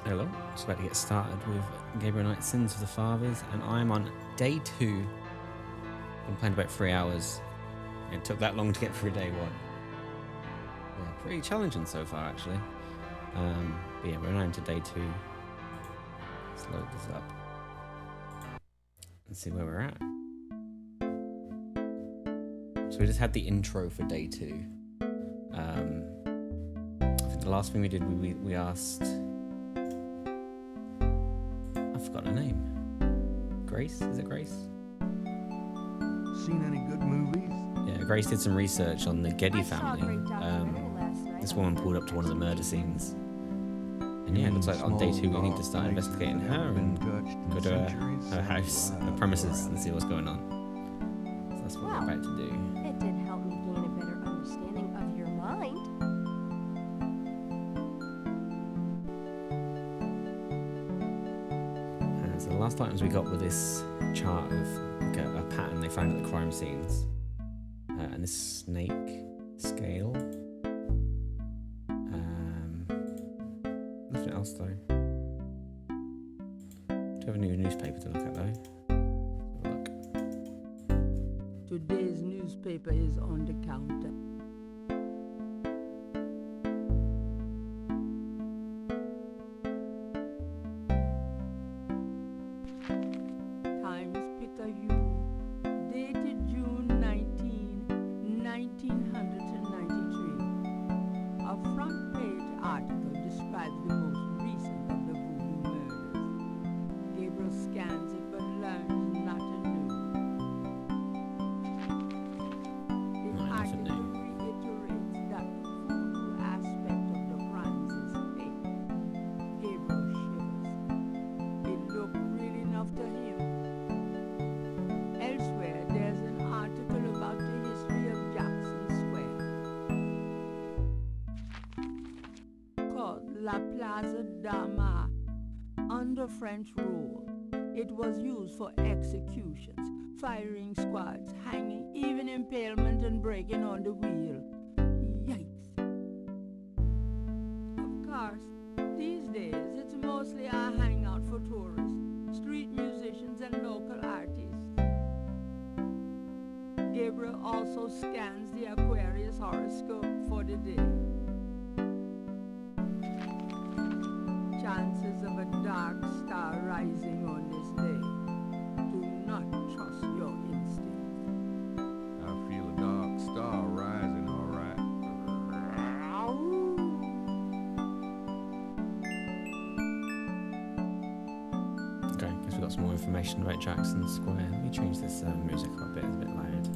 Hello, just about to get started with Gabriel Knight Sins of the Fathers, and I'm on day 2. Been playing about 3 hours, and it took that long to get through day 1. Yeah, pretty challenging so far actually. But yeah, we're now into day 2. Let's load this up and see where we're at. So we just had the intro for day 2. I think the last thing we did, we asked, I forgot her name. Grace? Is it Grace? Seen any good movies? Yeah, Grace did some research on the Getty family. This woman pulled up to one of the murder scenes. And yeah, it looks like on day 2 we need to start investigating her and go to her house, her premises, and see what's going on. So that's what we're about to do. It did help me gain a better understanding of your mind. So the last items we got were this chart of like a pattern they found at the crime scenes. And this snake scale. Nothing else though. Do have a new newspaper to look at though. Look. Today's newspaper is on the counter. Times Picayune, dated June 19, 1993. A front page article describes the most recent of the voodoo murders. Gabriel scans it but learns not anew. The Nothing new. article reiterates that the voodoo aspect of the crimes is fake. Gabriel shivers. It looked real enough to him. Elsewhere, there's an article about the history of Jackson Square, called La Plaza d'Armas. Under French rule, it was used for executions, firing squads, hanging, even impalement and breaking on the wheel. Yikes. Of course, these days it's mostly a hangout for tourists, street musicians and local artists. Gabriel also scans the Aquarius horoscope for the day. Chances of a dark star rising on this day. Do not trust your instinct. I feel a dark star rising, all right. Okay, guess we got some more information about Jackson Square. Let me change this music up a bit, it's a bit loud.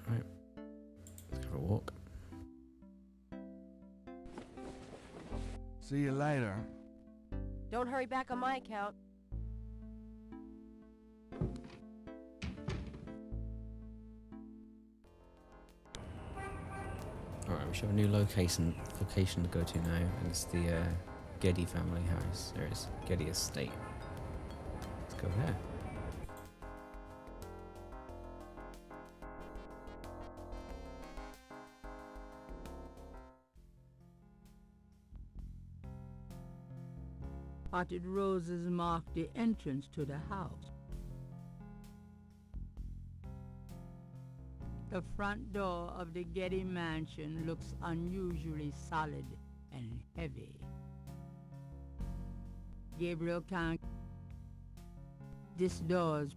Alright, let's go for a walk. See you later. Don't hurry back on my account. Alright, we should have a new location to go to now, and it's the Getty family house. There it is, Getty Estate. Let's go there. Potted roses mark the entrance to the house. The front door of the Getty mansion looks unusually solid and heavy. Gabriel can't. This door's.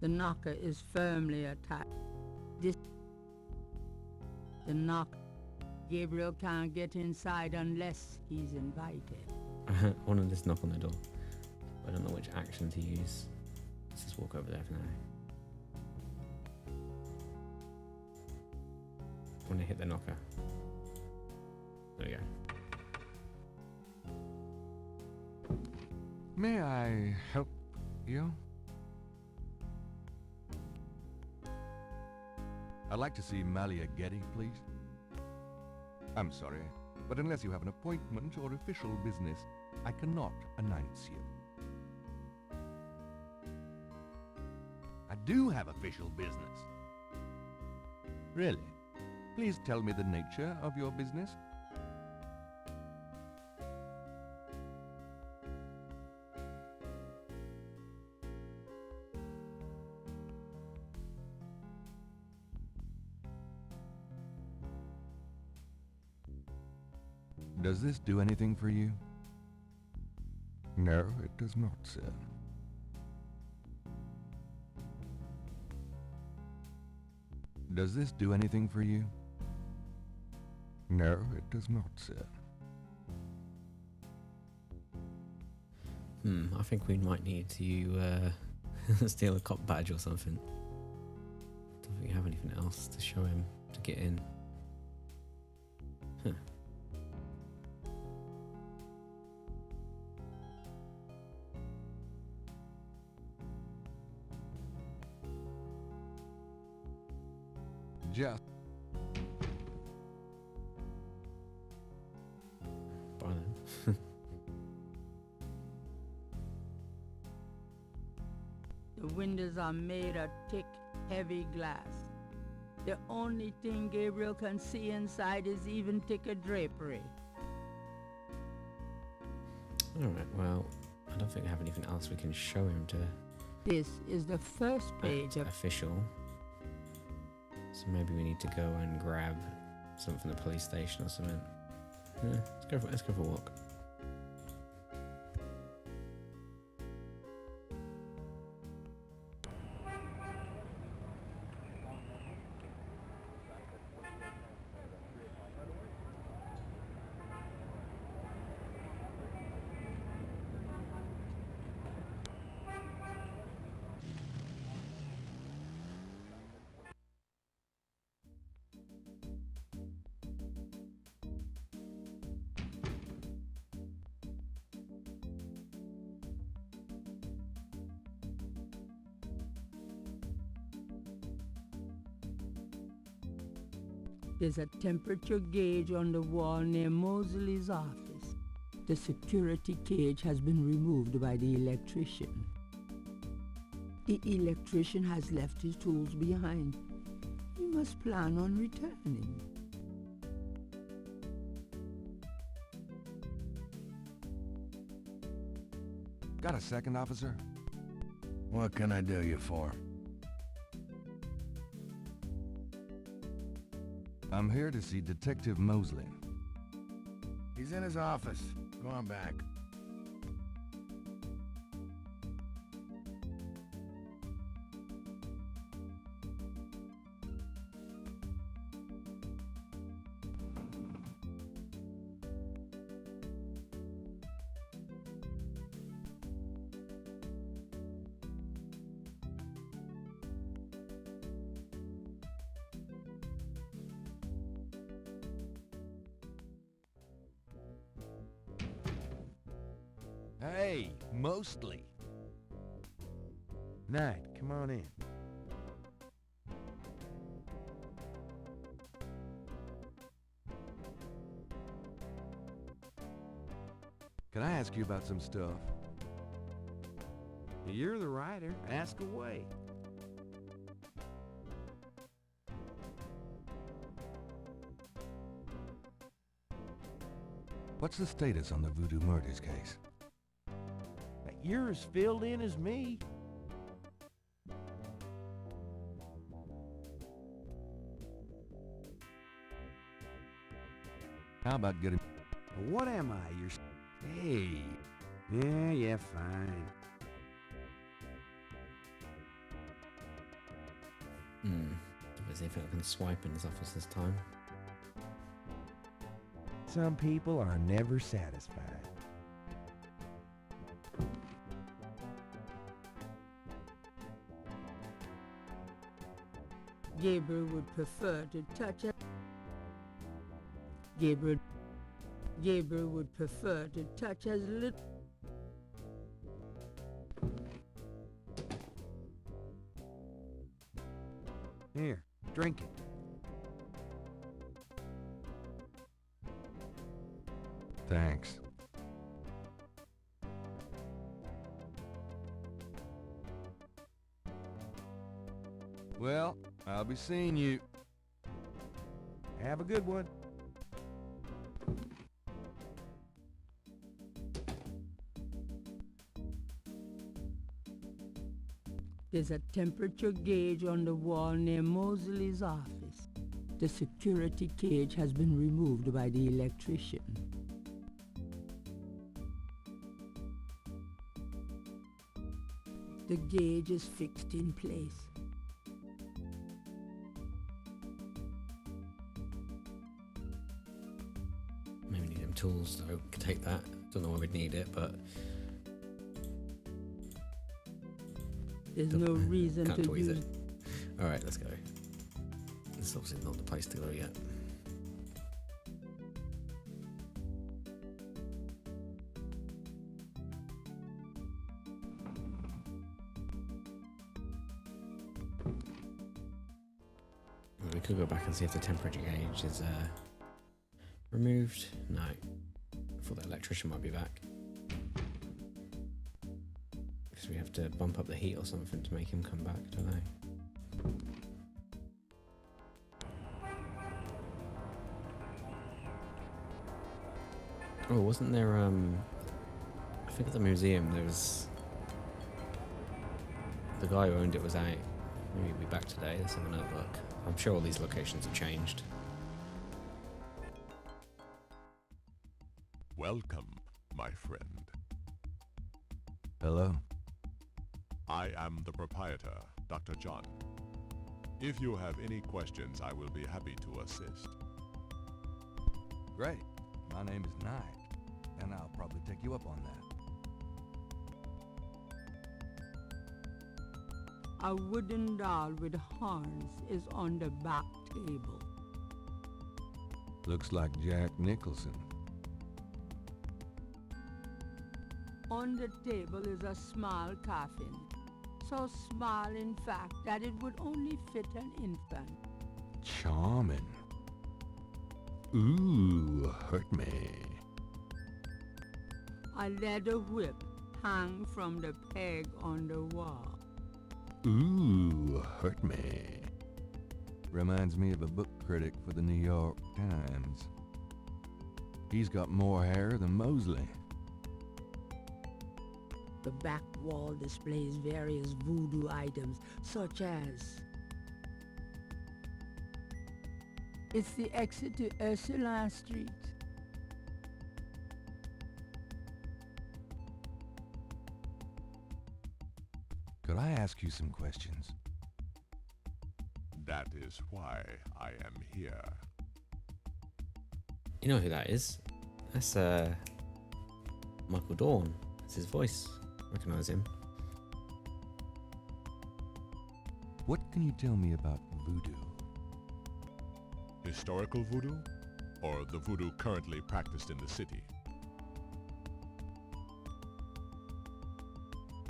The knocker is firmly attached. The knock. Gabriel can't get inside unless he's invited. I want to just knock on the door. I don't know which action to use. Let's just walk over there for now. I want to hit the knocker. There we go. May I help you? I'd like to see Malia Getty, please. I'm sorry, But unless you have an appointment or official business, I cannot announce you. I do have official business. Really? Please tell me the nature of your business. Does this do anything for you? No, it does not, sir. Does this do anything for you? No, it does not, sir. I think we might need to steal a cop badge or something. Don't think we have anything else to show him to get in. Huh. Just Bye then. The windows are made of thick, heavy glass. The only thing Gabriel can see inside is even thicker drapery. Alright, well, I don't think I have anything else we can show him to This is the first page act of official. So maybe we need to go and grab something from the police station or something. Yeah, let's go for a walk. There's a temperature gauge on the wall near Mosley's office. The security cage has been removed by the electrician. The electrician has left his tools behind. He must plan on returning. got a second, officer? What can I do you for? I'm here to see Detective Mosley. He's in his office. Go on back. Hey, Mostly. Knight, come on in. Can I ask you about some stuff? You're the writer. Ask away. What's the status on the Voodoo Murders case? You're as filled in as me. How about getting... What am I? Hey. Yeah, fine. As if I can swipe in his office this time. Some people are never satisfied. Gabriel would prefer to touch a... Gabriel would prefer to touch as little... Here, drink it. Thanks. Well, I'll be seeing you. Have a good one. There's a temperature gauge on the wall near Mosley's office. The security cage has been removed by the electrician. The gauge is fixed in place. Maybe need them tools though. Could take that. Don't know why we'd need it, but There's no reason can't to tweeze use it. All right, let's go. This is obviously not the place to go yet. Well, we could go back and see if the temperature gauge is removed. No. I thought the electrician might be back. Because we have to bump up the heat or something to make him come back, don't know. Oh, wasn't there, I think at the museum there was, the guy who owned it was out. Maybe he'll be back today, let's have a look. I'm sure all these locations have changed. Welcome, my friend. Hello. I am the proprietor, Dr. John. If you have any questions, I will be happy to assist. Great. My name is Knight, and I'll probably take you up on that. A wooden doll with horns is on the back table. Looks like Jack Nicholson. On the table is a small coffin. So small, in fact, that it would only fit an infant. Charming. Ooh, hurt me. A leather whip hung from the peg on the wall. Ooh, hurt me. Reminds me of a book critic for the New York Times. He's got more hair than Mosley. The back wall displays various voodoo items, such as... It's the exit to Ursula Street. Could I ask you some questions? That is why I am here. You know who that is? That's Michael Dawn. That's his voice. Recognize him. What can you tell me about voodoo? Historical voodoo? Or the voodoo currently practiced in the city?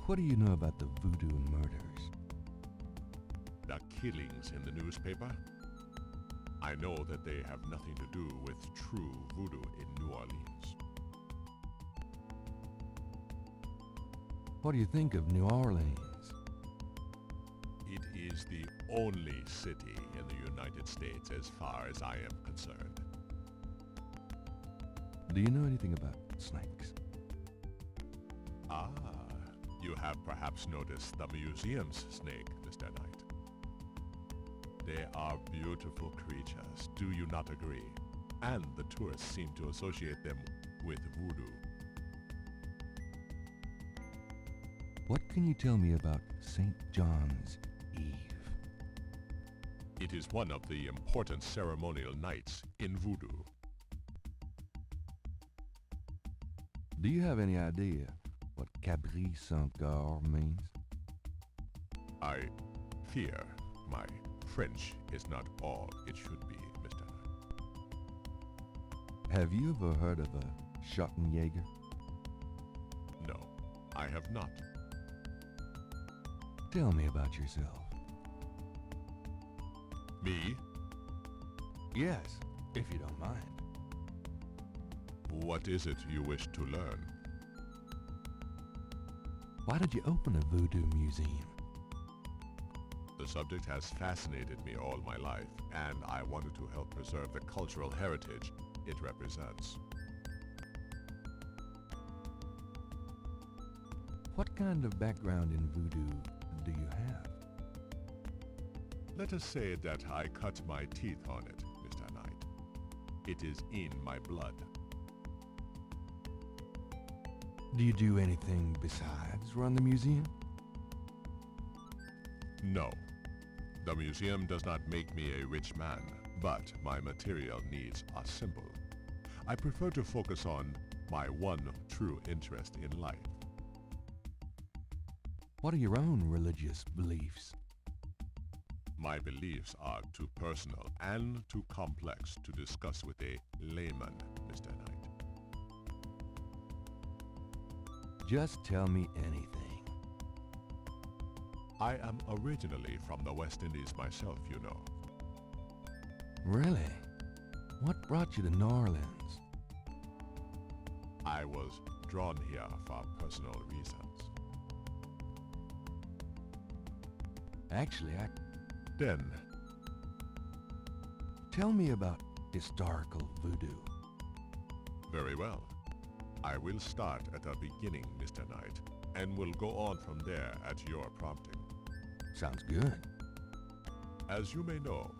What do you know about the voodoo murders? The killings in the newspaper? I know that they have nothing to do with true voodoo in New Orleans. What do you think of New Orleans? It is the only city in the United States as far as I am concerned. Do you know anything about snakes? Ah, you have perhaps noticed the museum's snake, Mr. Knight. They are beautiful creatures, do you not agree? And the tourists seem to associate them with voodoo. What can you tell me about St. John's Eve? It is one of the important ceremonial nights in voodoo. Do you have any idea what Cabri Saint-Gar means? I fear my French is not all it should be, Mr. Knight. Have you ever heard of a Schottenjäger? No, I have not. Tell me about yourself. Me? Yes, if you don't mind. What is it you wish to learn? Why did you open a voodoo museum? The subject has fascinated me all my life, and I wanted to help preserve the cultural heritage it represents. What kind of background in voodoo do you have? Let us say that I cut my teeth on it, Mr. Knight. It is in my blood. Do you do anything besides run the museum? No. The museum does not make me a rich man, but my material needs are simple. I prefer to focus on my one true interest in life. What are your own religious beliefs? My beliefs are too personal and too complex to discuss with a layman, Mr. Knight. Just tell me anything. I am originally from the West Indies myself, you know. Really? What brought you to New Orleans? I was drawn here for personal reasons. Actually, Then, tell me about historical voodoo. very well. I will start at the beginning, Mr. Knight, and will go on from there at your prompting. Sounds good. As you may know,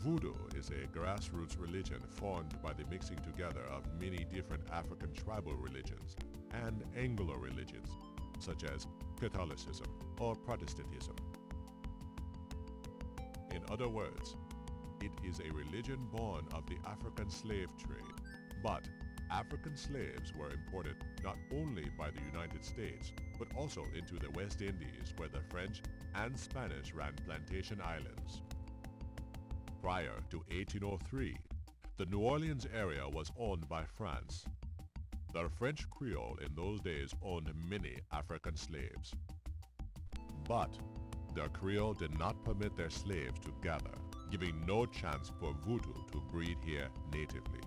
voodoo is a grassroots religion formed by the mixing together of many different African tribal religions and Anglo religions, such as Catholicism or Protestantism. In other words, it is a religion born of the African slave trade, but African slaves were imported not only by the United States, but also into the West Indies, where the French and Spanish ran plantation islands. Prior to 1803, the New Orleans area was owned by France. The French Creole in those days owned many African slaves. But the Creole did not permit their slaves to gather, giving no chance for voodoo to breed here natively.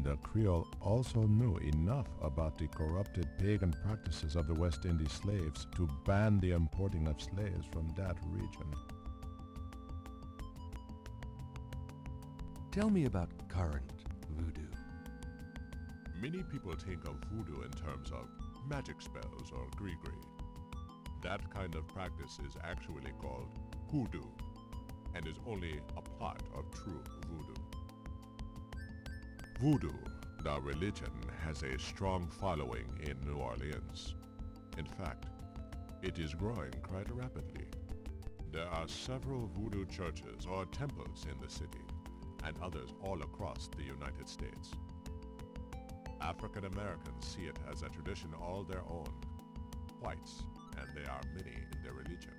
The Creole also knew enough about the corrupted pagan practices of the West Indies slaves to ban the importing of slaves from that region. Tell me about current voodoo. Many people think of voodoo in terms of magic spells or gree-gree. That kind of practice is actually called hoodoo, and is only a part of true voodoo. Voodoo, the religion, has a strong following in New Orleans. In fact, it is growing quite rapidly. There are several voodoo churches or temples in the city, and others all across the United States. African Americans see it as a tradition all their own. Whites, and there are many in their religion,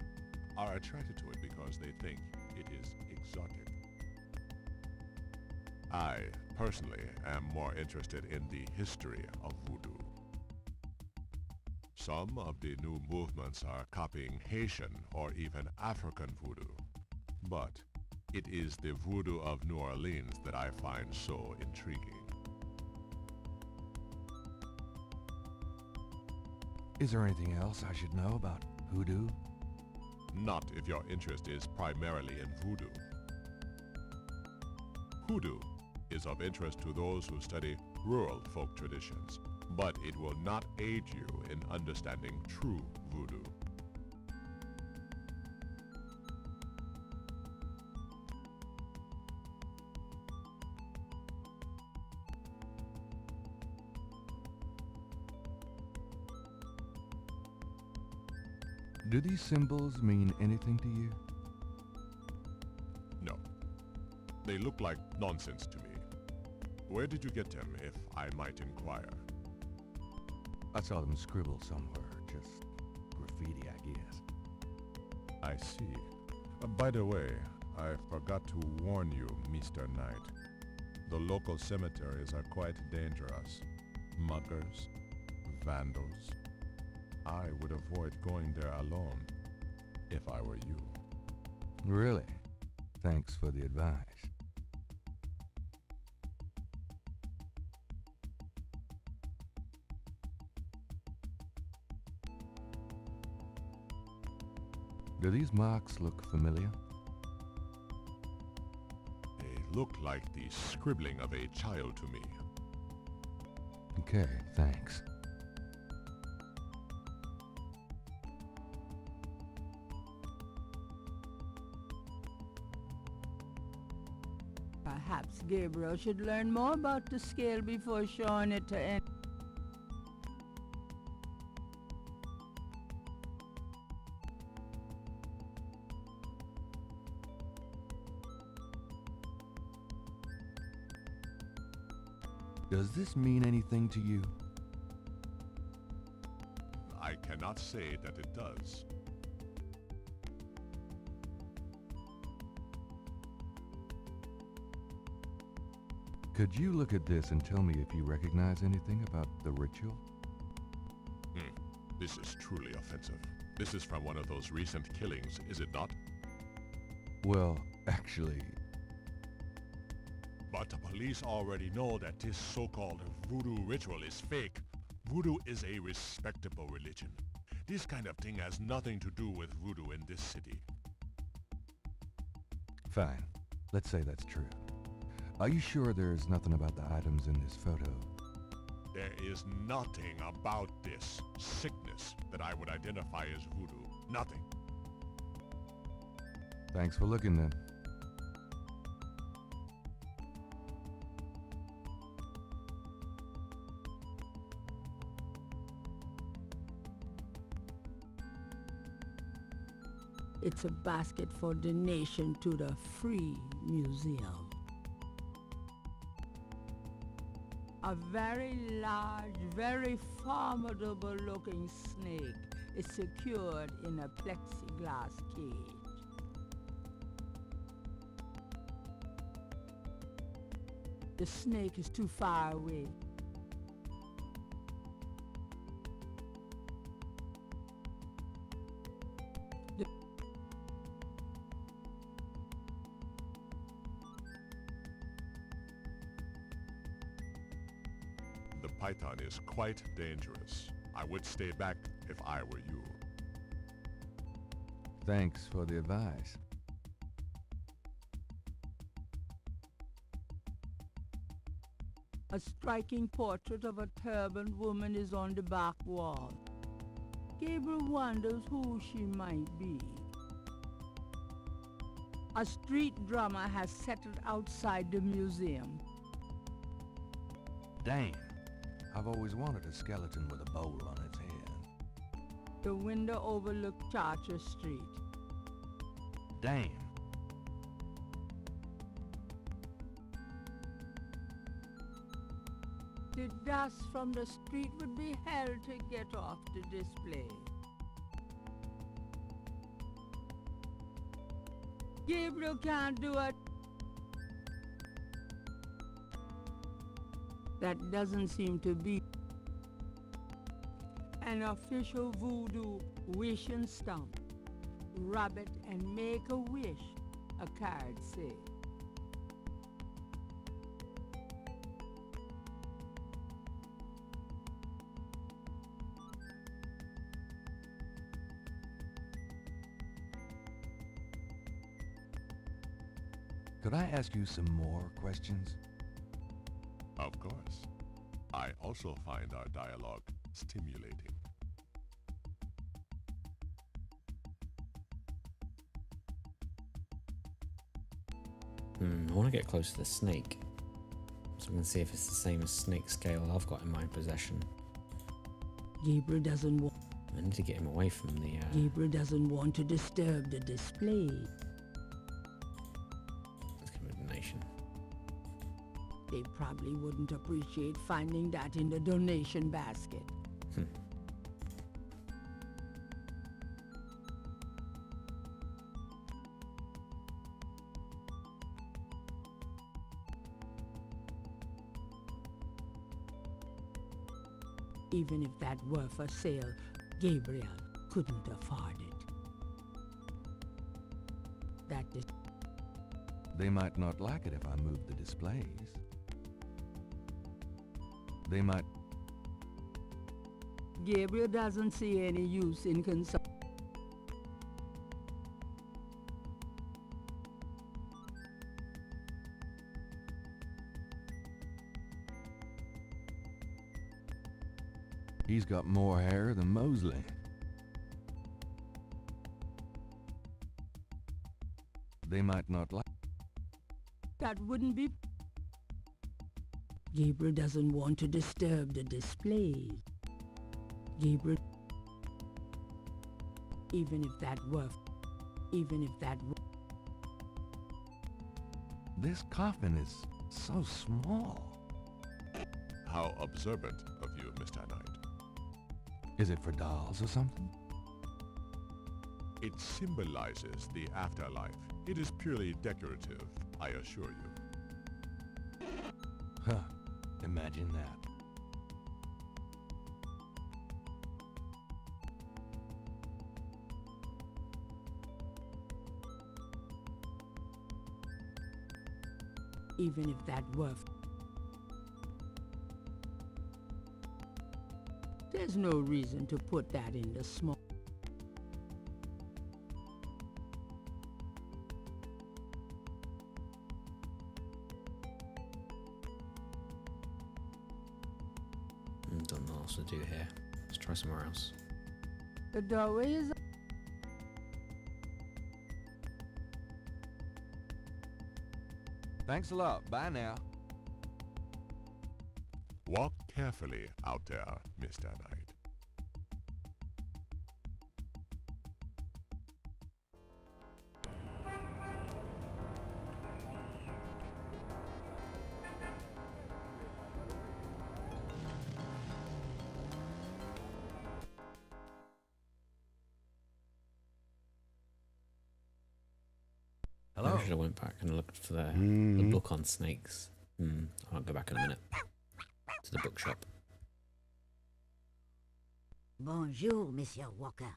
are attracted to it because they think it is exotic. I, personally, am more interested in the history of voodoo. Some of the new movements are copying Haitian or even African voodoo, but it is the voodoo of New Orleans that I find so intriguing. Is there anything else I should know about voodoo? Not if your interest is primarily in voodoo. Hoodoo is of interest to those who study rural folk traditions, but it will not aid you in understanding true voodoo. Do these symbols mean anything to you? No. They look like nonsense to me. Where did you get them, if I might inquire? I saw them scribbled somewhere. Just graffiti, I guess. I see. By the way, I forgot to warn you, Mr. Knight. The local cemeteries are quite dangerous. Muggers, vandals. I would avoid going there alone, if I were you. Really? Thanks for the advice. Do these marks look familiar? They look like the scribbling of a child to me. Okay, thanks. Perhaps Gabriel should learn more about the scale before showing it to anyone. Does this mean anything to you? I cannot say that it does. Could you look at this and tell me if you recognize anything about the ritual? This is truly offensive. This is from one of those recent killings, is it not? Well, actually, But the police already know that this so-called voodoo ritual is fake. Voodoo is a respectable religion. This kind of thing has nothing to do with voodoo in this city. fine. Let's say that's true. Are you sure there's nothing about the items in this photo? There is nothing about this sickness that I would identify as voodoo. Nothing. Thanks for looking then. It's a basket for donation to the Free Museum. A very large, very formidable looking snake is secured in a plexiglass cage. The snake is too far away. The python is quite dangerous. I would stay back if I were you. Thanks for the advice. A striking portrait of a turbaned woman is on the back wall. Gabriel wonders who she might be. A street drummer has settled outside the museum. Damn. I've always wanted a skeleton with a bowl on its head. The window overlooks Charter Street. Damn. The dust from the street would be hell to get off the display. Gabriel can't do it. That doesn't seem to be an official voodoo wish and stump. Rub it and make a wish, a card says. Could I ask you some more questions? Of course. I also find our dialogue stimulating. I want to get close to the snake, so we can see if it's the same as snake scale I've got in my possession. Gabriel doesn't want. I need to get him away from the... Gabriel doesn't want to disturb the display. Let's give him a donation. They probably wouldn't appreciate finding that in the donation basket. Even if that were for sale, Gabriel couldn't afford it. That is... They might not like it if I move the displays. They might... Gabriel doesn't see any use in He's got more hair than Mosley. They might not like... That wouldn't be... Gabriel doesn't want to disturb the displays. Gabriel... Even if that were... This coffin is so small. How observant of you, Mr. Knight. Is it for dolls or something? It symbolizes the afterlife. It is purely decorative, I assure you. Huh. Imagine that. Even if that were... There's no reason to put that in the small... Don't know what else to do here. Let's try somewhere else. The doorway is... Thanks a lot. Bye now. Walk carefully out there, Mr. Knight. Hello. I should have went back and looked for the book on snakes. I'll go back in a minute to the bookshop. Bonjour, Monsieur Walker.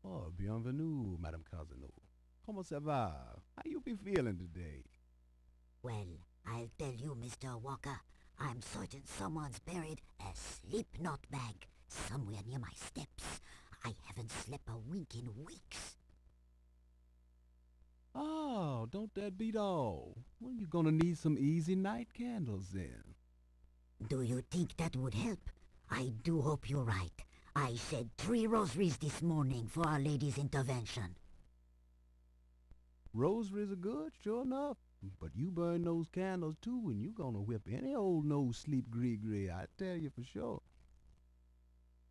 Oh, bienvenue, Madame Casino. Comment ça va? How you be feeling today? Well, I'll tell you, Mr. Walker, I'm certain someone's buried a slip-knot bag somewhere near my steps. I haven't slept a wink in weeks. Oh, don't that beat all? Well, you're gonna need some easy night candles then. Do you think that would help? I do hope you're right. I said 3 rosaries this morning for Our Lady's intervention. Rosaries are good, sure enough. But you burn those candles too, and you gonna whip any old no-sleep gree-gree, I tell you for sure.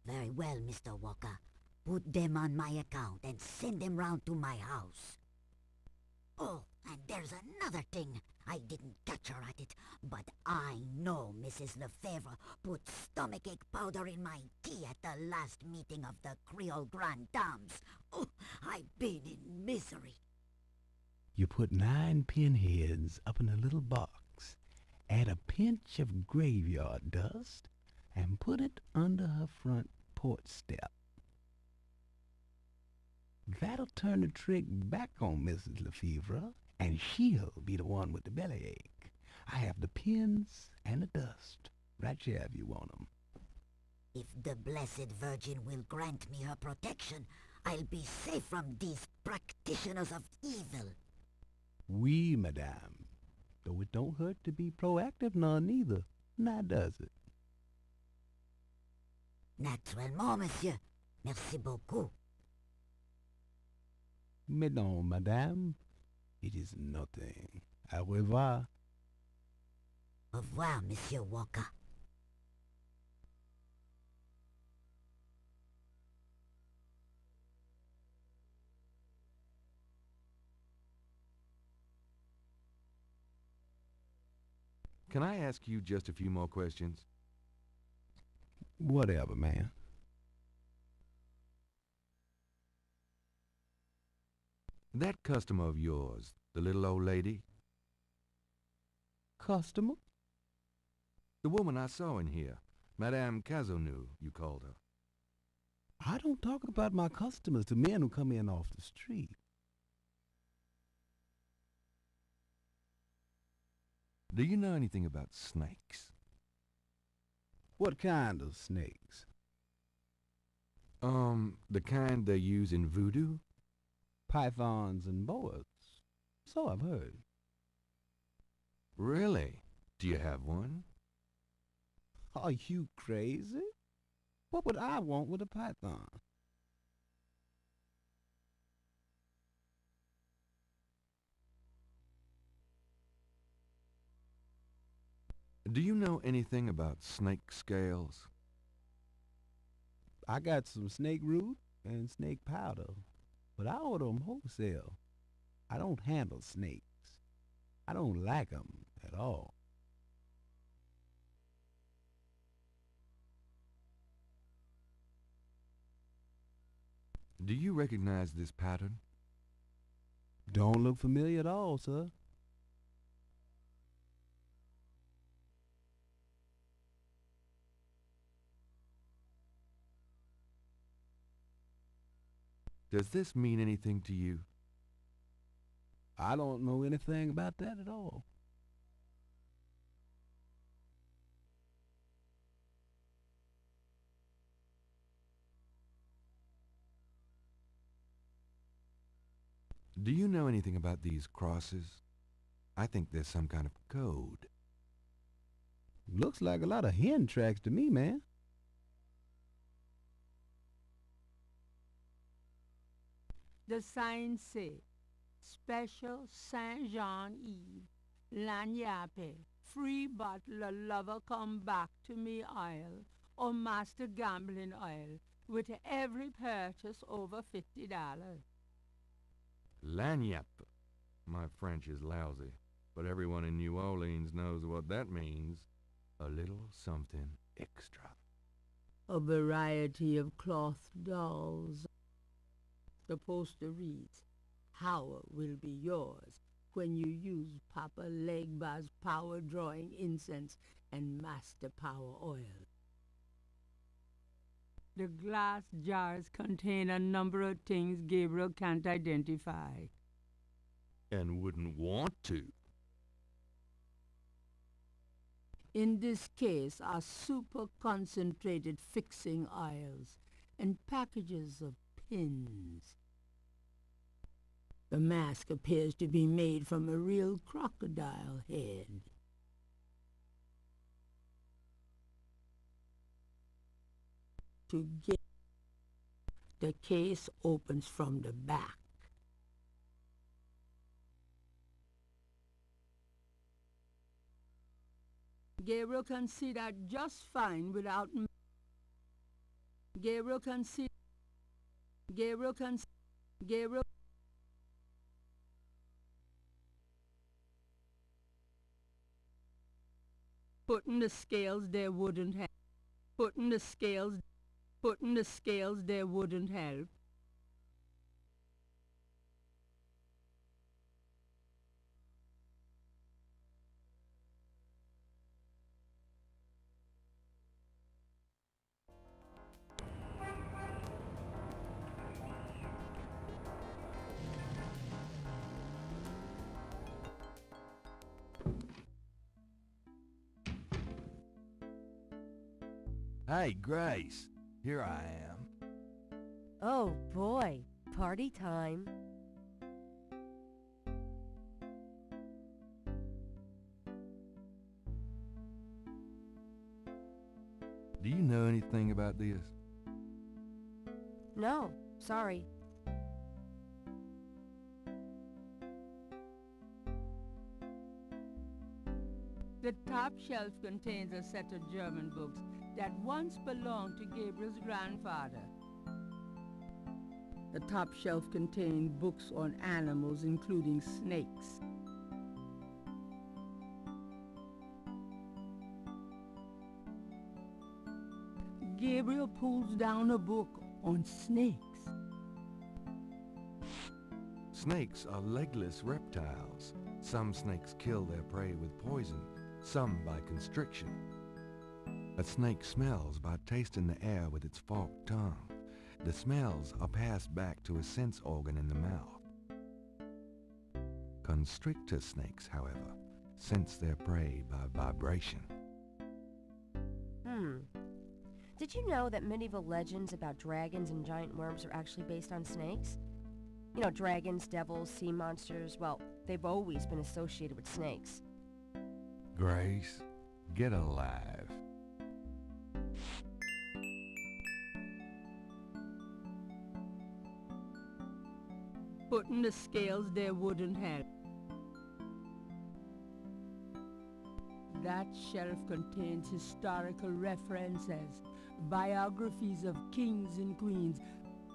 Very well, Mr. Walker. Put them on my account and send them round to my house. Oh, and there's another thing. I didn't catch her at it, but I know Mrs. Lefebvre put stomachache powder in my tea at the last meeting of the Creole Grand Dames. Oh, I've been in misery. You put 9 pinheads up in a little box, add a pinch of graveyard dust, and put it under her front porch step. That'll turn the trick back on Mrs. Lefebvre, and she'll be the one with the bellyache. I have the pins and the dust right here if you want 'em. If the Blessed Virgin will grant me her protection, I'll be safe from these practitioners of evil. Oui, madame. Though it don't hurt to be proactive none neither, now does it? Naturellement, monsieur. Merci beaucoup. Mais non, madame. It is nothing. Au revoir. Au revoir, Monsieur Walker. Can I ask you just a few more questions? Whatever, man. That customer of yours, the little old lady, Customer? the woman I saw in here, Madame Cazonou, you called her. I don't talk about my customers to men who come in off the street. Do you know anything about snakes? What kind of snakes? The kind they use in voodoo? Pythons and boas. So I've heard. Really? Do you have one? Are you crazy? What would I want with a python? Do you know anything about snake scales? I got some snake root and snake powder, but I order 'em wholesale. I don't handle snakes. I don't like 'em at all. Do you recognize this pattern? Don't look familiar at all, sir. Does this mean anything to you? I don't know anything about that at all. Do you know anything about these crosses? I think there's some kind of code. Looks like a lot of hen tracks to me, man. The signs say, Special Saint Jean Eve, Lagnappe, free bottle of lover come back to me oil, or master gambling oil, with every purchase over $50. Lagniappe. My French is lousy, but everyone in New Orleans knows what that means. A little something extra. A variety of cloth dolls. The poster reads, Howard will be yours when you use Papa Legba's power drawing incense and master power oil. The glass jars contain a number of things Gabriel can't identify. And wouldn't want to. In this case are super concentrated fixing oils and packages of pins. The mask appears to be made from a real crocodile head. To get the case opens from the back. Gabriel can see that just fine without Gabriel can see Gabriel putting the scales there wouldn't help. Putting the scales there wouldn't help. Hey, Grace. Here I am. Oh boy, party time. Do you know anything about this? No, sorry. The top shelf contains a set of German books that once belonged to Gabriel's grandfather. The top shelf contained books on animals, including snakes. Gabriel pulls down a book on snakes. Snakes are legless reptiles. Some snakes kill their prey with poison, some by constriction. A snake smells by tasting the air with its forked tongue. The smells are passed back to a sense organ in the mouth. Constrictor snakes, however, sense their prey by vibration. Did you know that medieval legends about dragons and giant worms are actually based on snakes? You know, dragons, devils, sea monsters, well, they've always been associated with snakes. Grace, get alive. Putting the scales there wouldn't help. That shelf contains historical references, biographies of kings and queens,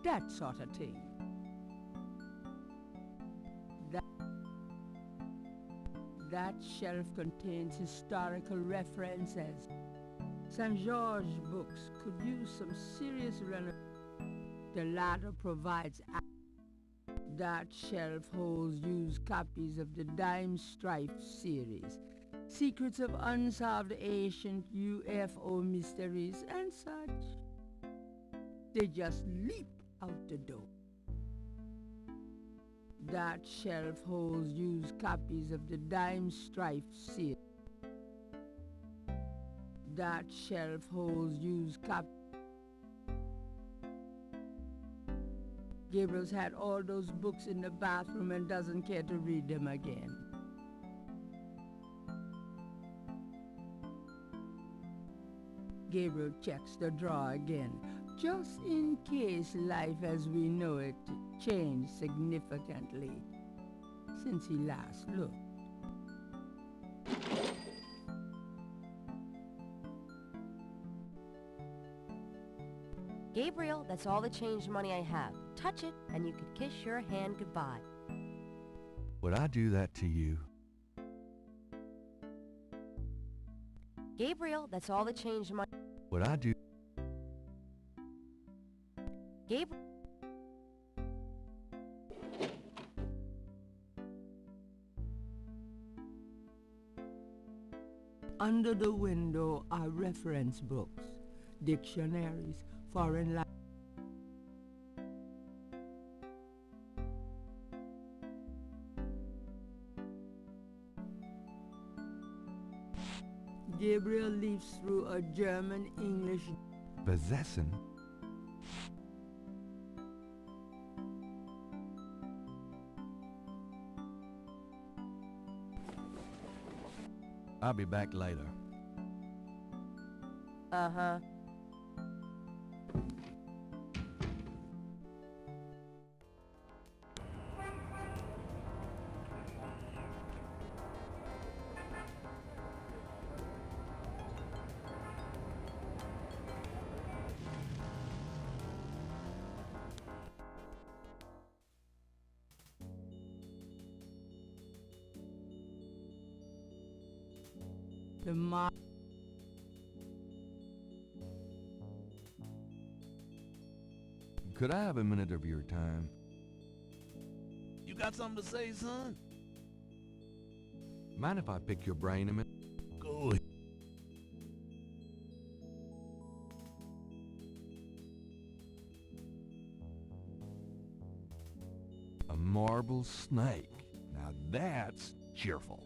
that sort of thing. That shelf contains historical references. St. George books could use some serious renovation. The latter provides. That shelf holds used copies of the Dime Strife series, secrets of unsolved ancient UFO mysteries and such. They just leap out the door. That shelf holds used copies of the Dime Strife series. That shelf holds used copies. Gabriel's had all those books in the bathroom and doesn't care to read them again. Gabriel checks the drawer again, just in case life as we know it changed significantly since he last looked. Gabriel, that's all the change money I have. Touch it, and you could kiss your hand goodbye. Would I do that to you? Gabriel, that's all the change money. Would I do... Gabriel. Under the window are reference books, dictionaries, foreign language. Gabriel leafs through a German-English Besessen? I'll be back later. Uh-huh. The mark. Could I have a minute of your time? You got something to say, son? Mind if I pick your brain a minute? Go ahead. A marble snake. Now that's cheerful.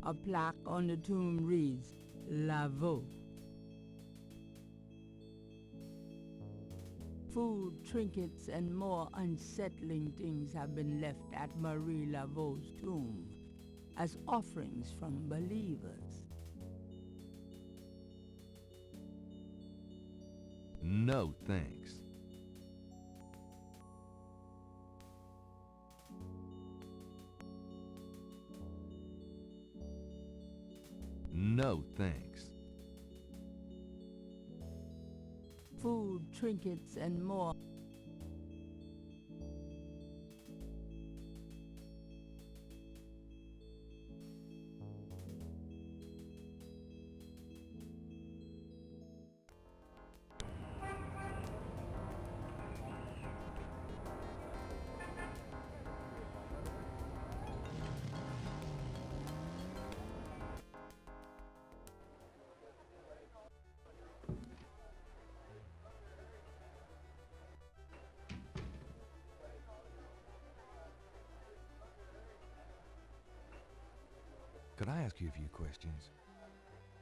A plaque on the tomb reads, Lavo. Food, trinkets, and more unsettling things have been left at Marie Laveau's tomb as offerings from believers. No thanks. No thanks. Food, trinkets, and more. Could I ask you a few questions?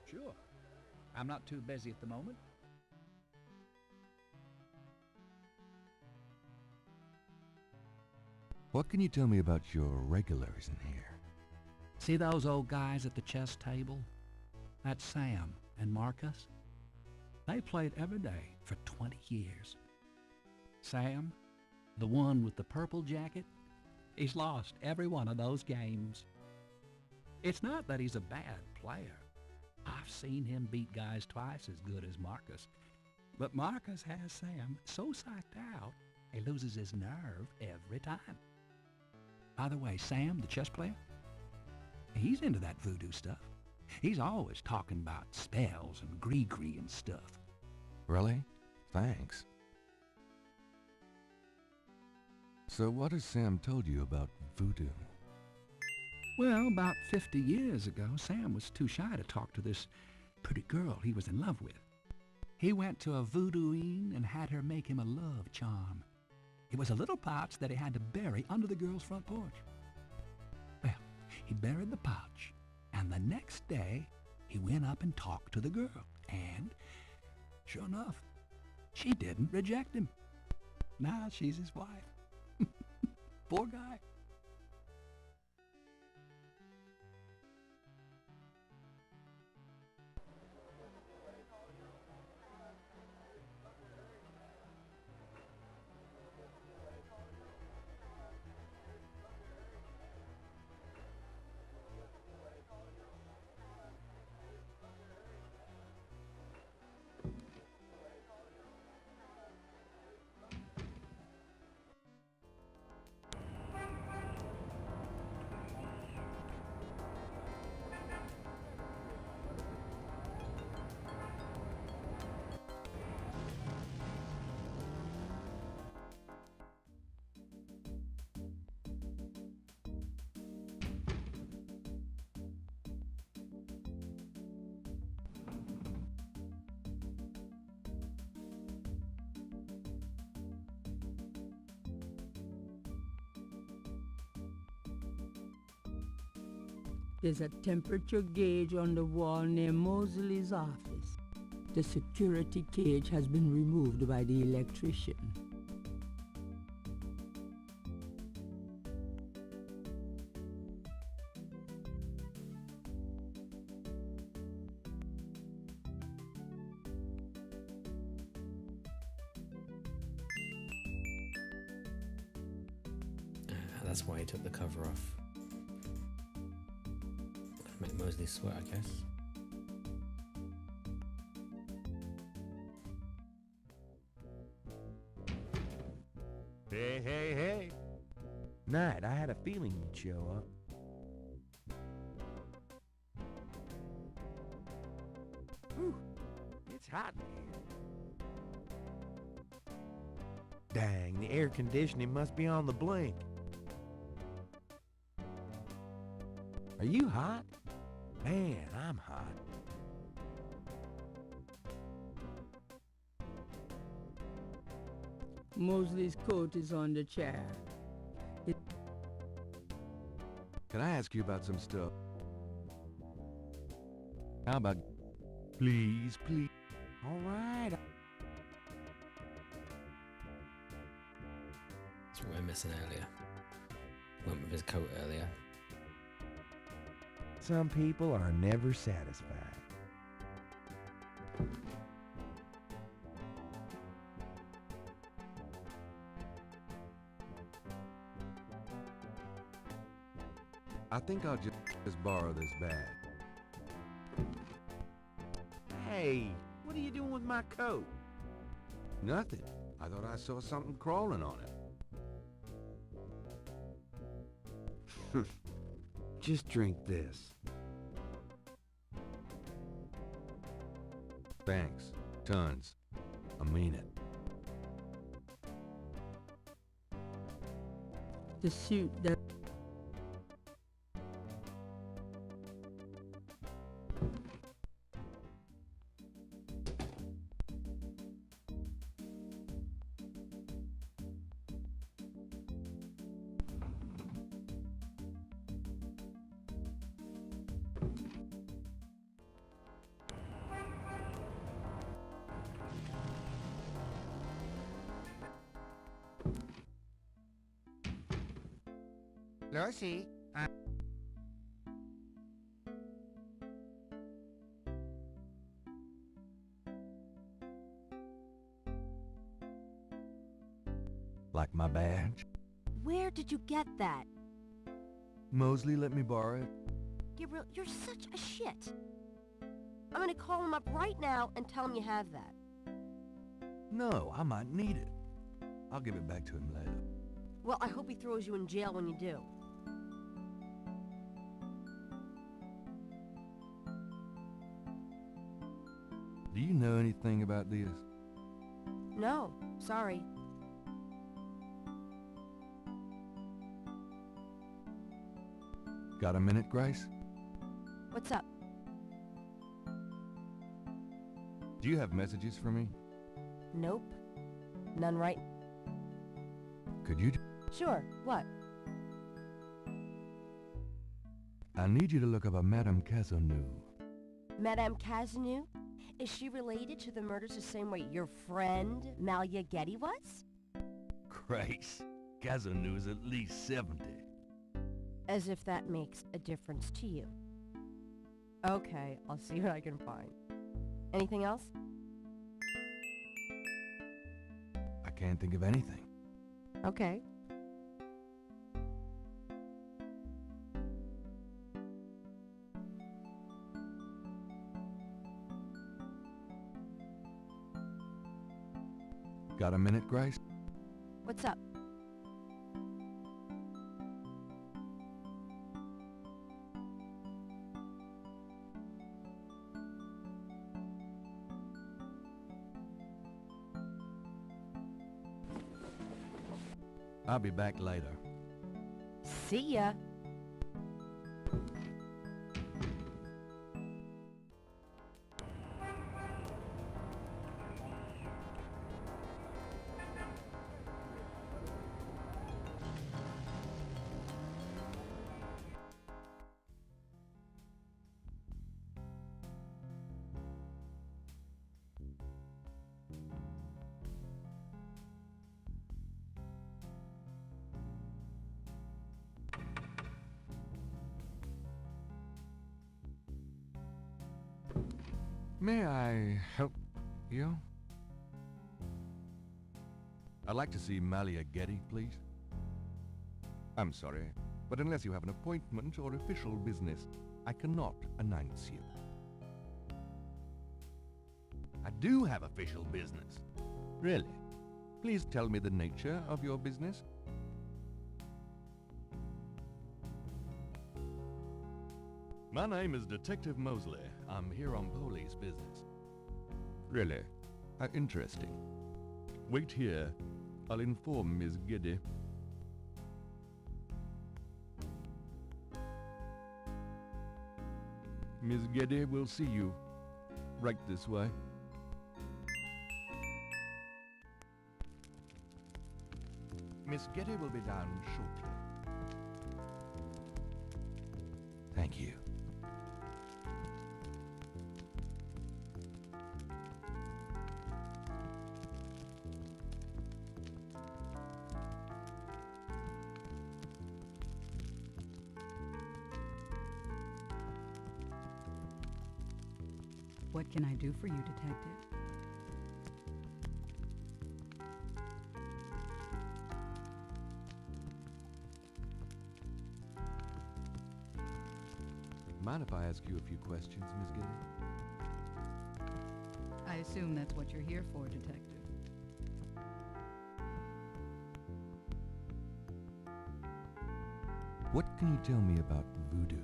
Sure. I'm not too busy at the moment. What can you tell me about your regulars in here? See those old guys at the chess table? That's Sam and Marcus. They played every day for 20 years. Sam, the one with the purple jacket, he's lost every one of those games. It's not that he's a bad player. I've seen him beat guys twice as good as Marcus. But Marcus has Sam so psyched out, he loses his nerve every time. By the way, Sam, the chess player, he's into that voodoo stuff. He's always talking about spells and gree-gree and stuff. Really? Thanks. So what has Sam told you about voodoo? Well, about 50 years ago, Sam was too shy to talk to this pretty girl he was in love with. He went to a voodooine and had her make him a love charm. It was a little pouch that he had to bury under the girl's front porch. Well, he buried the pouch, and the next day, he went up and talked to the girl. And, sure enough, she didn't reject him. Now she's his wife. Poor guy. There's a temperature gauge on the wall near Mosley's office. The security cage has been removed by the electrician. That's why he took the cover off. Make Mosley sweat, I guess. Hey, hey, hey. Knight, I had a feeling you'd show up. Whew, it's hot in here. Dang, the air conditioning must be on the blink. Are you hot? Man, I'm hot. Mosley's coat is on the chair. Can I ask you about some stuff? How about... Please, please. All right. That's what we were missing earlier. Went with his coat earlier. Some people are never satisfied. I think I'll just borrow this bag. Hey, what are you doing with my coat? Nothing. I thought I saw something crawling on it. Just drink this. Thanks. Tons. I mean it. The suit that... Lucy, Like my badge? Where did you get that? Mosley let me borrow it. Gabriel, you're such a shit. I'm gonna call him up right now and tell him you have that. No, I might need it. I'll give it back to him later. Well, I hope he throws you in jail when you do. Do you know anything about this? No, sorry. Got a minute, Grace? What's up? Do you have messages for me? Nope. None right. Could you... Sure, what? I need you to look up a Madame Cazeneuve. Madame Cazeneuve? Is she related to the murders the same way your friend, Malia Getty, was? Grace, Cazeneuve is at least 70. As if that makes a difference to you. Okay, I'll see what I can find. Anything else? I can't think of anything. Okay. Got a minute, Grace? What's up? I'll be back later. See ya. May I help you? I'd like to see Malia Getty, please. I'm sorry, but unless you have an appointment or official business, I cannot announce you. I do have official business. Really? Please tell me the nature of your business. My name is Detective Mosley. I'm here on police business. Really? How interesting. Wait here. I'll inform Miss Getty. Miss Getty will see you. Right this way. Miss Getty will be down shortly. Thank you. What can I do for you, Detective? Mind if I ask you a few questions, Miss Gilly? I assume that's what you're here for, Detective. What can you tell me about voodoo?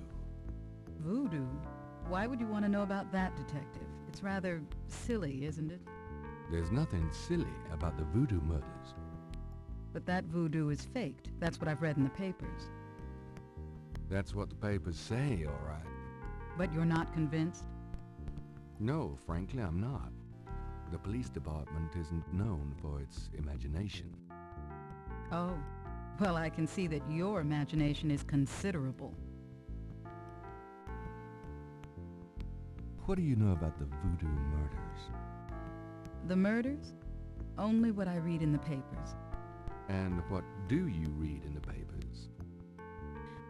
Voodoo? Why would you want to know about that, Detective? It's rather silly, isn't it? There's nothing silly about the voodoo murders. But that voodoo is faked. That's what I've read in the papers. That's what the papers say, all right. But you're not convinced? No, frankly, I'm not. The police department isn't known for its imagination. Oh. Well, I can see that your imagination is considerable. What do you know about the voodoo murders? The murders? Only what I read in the papers. And what do you read in the papers?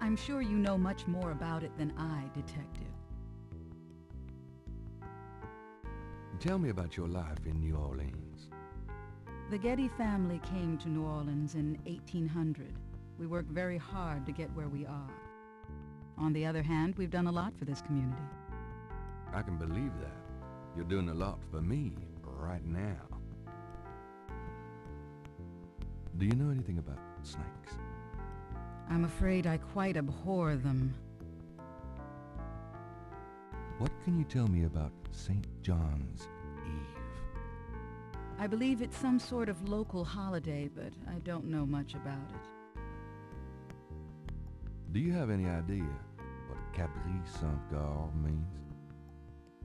I'm sure you know much more about it than I, Detective. Tell me about your life in New Orleans. The Getty family came to New Orleans in 1800. We worked very hard to get where we are. On the other hand, we've done a lot for this community. I can believe that. You're doing a lot for me right now. Do you know anything about snakes? I'm afraid I quite abhor them. What can you tell me about St. John's Eve? I believe it's some sort of local holiday, but I don't know much about it. Do you have any idea what Cabri Saint-Gar means?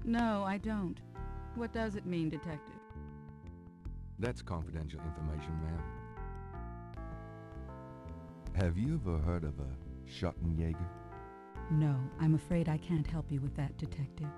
No, I don't. What does it mean, Detective? That's confidential information, ma'am. Have you ever heard of a Schottenjäger? No, I'm afraid I can't help you with that, Detective.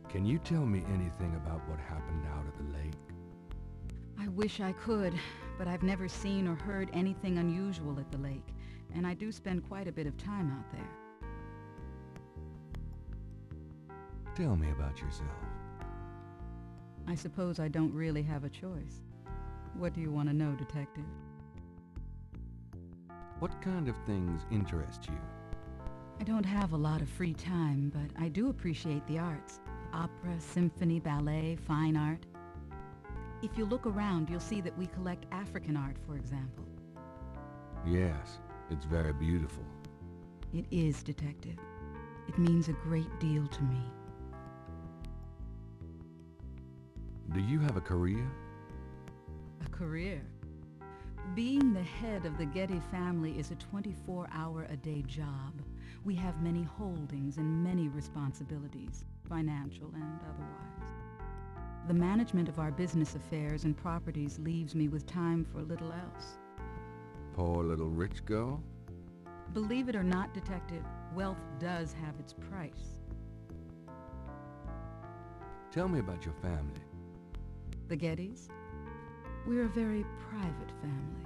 Can you tell me anything about what happened out at the lake? I wish I could, but I've never seen or heard anything unusual at the lake, and I do spend quite a bit of time out there. Tell me about yourself. I suppose I don't really have a choice. What do you want to know, Detective? What kind of things interest you? I don't have a lot of free time, but I do appreciate the arts. Opera, symphony, ballet, fine art. If you look around, you'll see that we collect African art, for example. Yes, it's very beautiful. It is, Detective. It means a great deal to me. Do you have a career? A career? Being the head of the Getty family is a 24-hour-a-day job. We have many holdings and many responsibilities, financial and otherwise. The management of our business affairs and properties leaves me with time for little else. Poor little rich girl? Believe it or not, Detective, wealth does have its price. Tell me about your family. The Gettys? We're a very private family.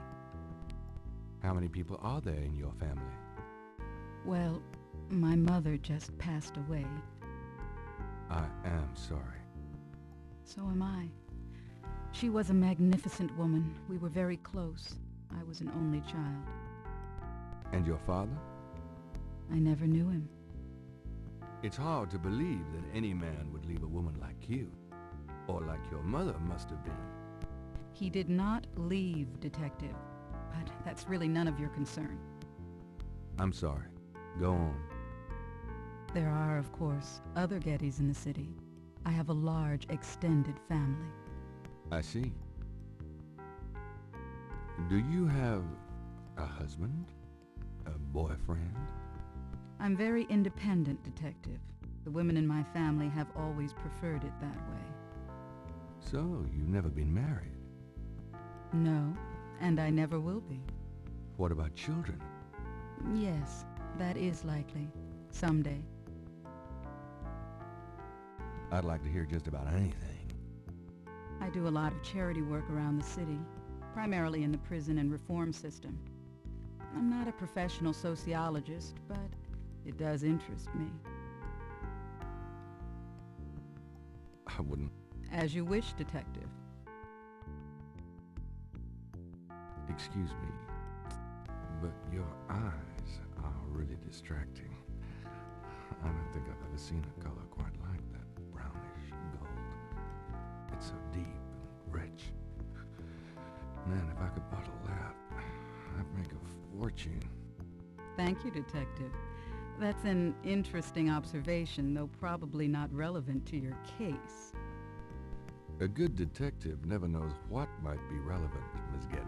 How many people are there in your family? Well, My mother just passed away. I am sorry. So am I. She was a magnificent woman. We were very close. I was an only child. And your father? I never knew him. It's hard to believe that any man would leave a woman like you. Or like your mother must have been. He did not leave, Detective. But that's really none of your concern. I'm sorry. Go on. There are, of course, other Gettys in the city. I have a large, extended family. I see. Do you have a husband? A boyfriend? I'm very independent, Detective. The women in my family have always preferred it that way. So, you've never been married? No, and I never will be. What about children? Yes, that is likely. Someday. I'd like to hear just about anything. I do a lot of charity work around the city, primarily in the prison and reform system. I'm not a professional sociologist, but it does interest me. I wouldn't... As you wish, Detective. Excuse me, but your eyes are really distracting. I don't think I've ever seen a color quite like that. Brownish gold. It's so deep and rich. Man, if I could bottle that, I'd make a fortune. Thank you, Detective. That's an interesting observation, though probably not relevant to your case. A good detective never knows what might be relevant, Miss Getty.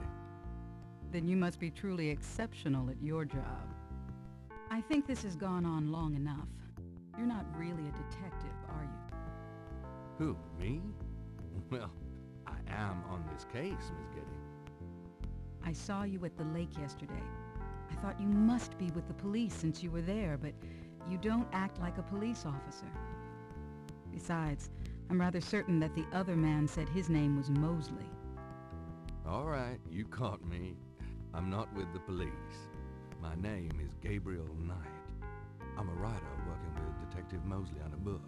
Then you must be truly exceptional at your job. I think this has gone on long enough. You're not really a detective, are you? Who, me? Well, I am on this case, Miss Getty. I saw you at the lake yesterday. I thought you must be with the police since you were there, but you don't act like a police officer. Besides, I'm rather certain that the other man said his name was Mosley. All right, you caught me. I'm not with the police. My name is Gabriel Knight. I'm a writer working with Detective Mosley on a book.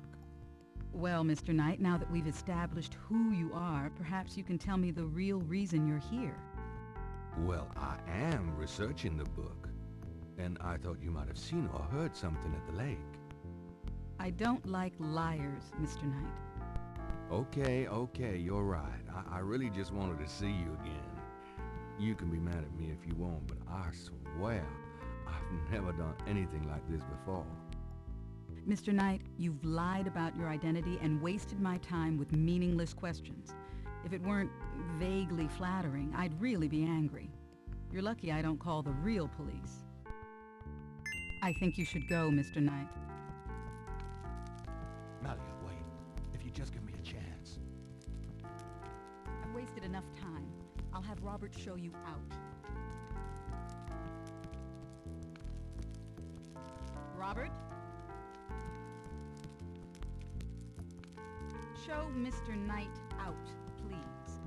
Well, Mr. Knight, now that we've established who you are, perhaps you can tell me the real reason you're here. Well, I am researching the book, and I thought you might have seen or heard something at the lake. I don't like liars, Mr. Knight. Okay, you're right. I really just wanted to see you again. You can be mad at me if you want, but I swear I've never done anything like this before. Mr. Knight, you've lied about your identity and wasted my time with meaningless questions. If it weren't vaguely flattering, I'd really be angry. You're lucky I don't call the real police. I think you should go, Mr. Knight. Malia, wait. If you just give me a chance. I've wasted enough time. I'll have Robert show you out. Robert? Show Mr. Knight out, please.